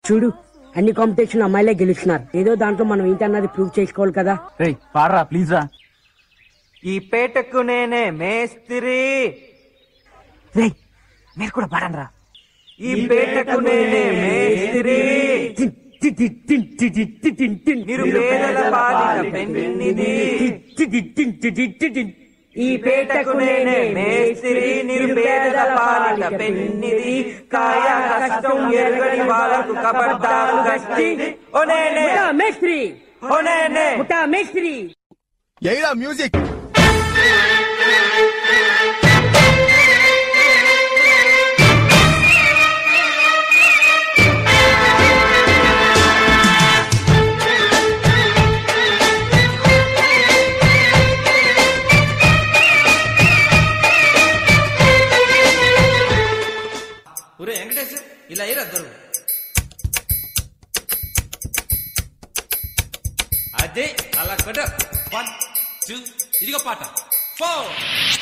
చూడు అన్ని కాంపిటీషన్ అమ్మాయిలే గెలుస్తున్నారు. ఏదో దాంట్లో మనం ఏంటన్నది ప్రూవ్ చేసుకోవాలి కదా. రేయ్ పాడరా ప్లీజ్ రా. ఈ పేటకు నేనే మేస్త్రి. రేయ్ మీరు కూడా పాడండి రా. ఈ పేటకు నేనే మేస్త్రి. నిరుపేదల పాలిట పెన్నిది. ఈ పేటకు నేనే మేస్త్రి. నిరుపేదల పాలిట పెన్నిది. కాయ కష్టం ఎరుగని వాళ్ళకు కబడ్డాలు గట్టి. ఓ నేనే మేస్త్రి, ఓ నేనే మేస్త్రి. ఎయిరా మ్యూజిక్. ఒరే వెంకటేష్ ఇలా అయ్యారు అదే అలా కొట్ట 1 2 ఇదిగో పాట 4.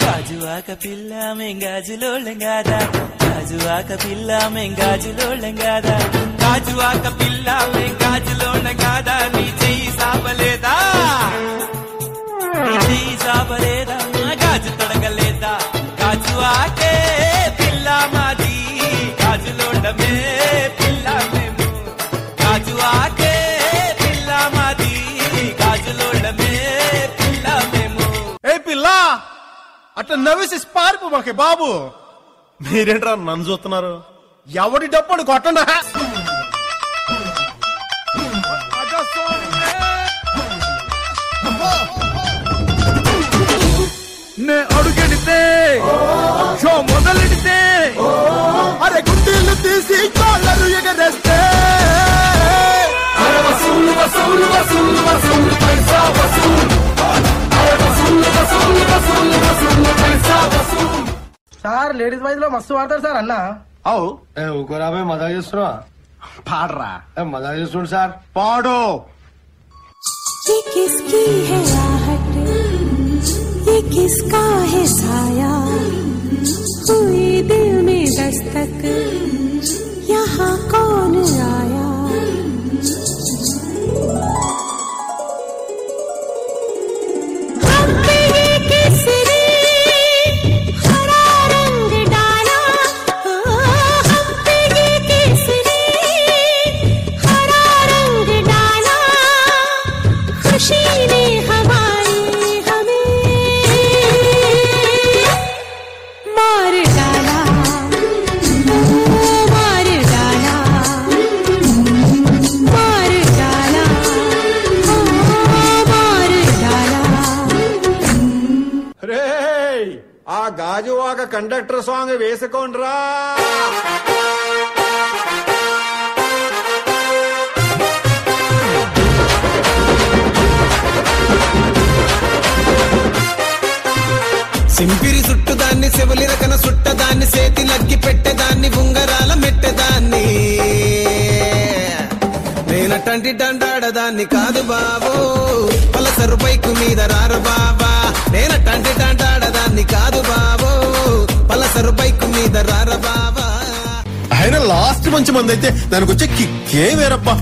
గాజువాక పిల్ల మెంగాజులోళ్ళం గాదా, గాజువాక పిల్ల మెంగాజులోళ్ళం గాదా, గాజువాక పిల్ల మెంగాజులోళ్ళం గాదా, నీ చెయ్యి సాపలేదా, నీ చెయ్యి సాపలేదా, గాజు తొడగలేదా, గాజువాకే పిల్ల మాది, గాజులోళ్ళమే పిల్ల మేము, గాజువాకే పిల్ల మాది, గాజులోళ్ళమే పిల్ల మేము. ఏ పిల్ల అట్లా నవ్వేసి పారిపోమాకే బాబు. మీరేంట్రా నన్ను చూస్తున్నారు? ఎవడి డప్పుడు కొట్టండా. నే అడుగెడితే షో మొదలెడితే అరే గుడ్డీలు తీసి కాళ్ళను ఎగరేస్తే సార్ లేడీస్ వాయిస్ లో మస్తు వాడతారు సార్ అన్న. అవు ఊకోరాబే మజా చేస్తున్నా. పాడరా. మజా చేస్తుండు సార్. పాడు. ये किसकी है आहट, ये किसका है साया, हुई दिल में दस्तक, यहाँ कौन आया. हम पे ये किसने हरा रंग डाला, हम पे ये किसने हरा रंग डाला, खुशी ने हमारी हमें मार डाला, मार डाला, मार डाला, मार डाला. రే ఆ గాజువాక కండక్టర్ సాంగ్ వేసుకోండ్రా. సింపిరి చుట్టుదాన్ని సెవలి రకన సుట్టదాన్ని చేతి లగ్గి పెట్టేదాన్ని ఉంగరాల మెట్టేదాన్ని నేనటంటి డండాడదాన్ని కాదు బాబు పలసరు బైకు మీద రారు బాబా నేనటంటి డండాడదాన్ని కాదు బాబు పలసరు బైకు మీద రార బాబా. ఆయన లాస్ట్ మంచి మంది అయితే దానికి వచ్చే కిక్కే వేరప్పా.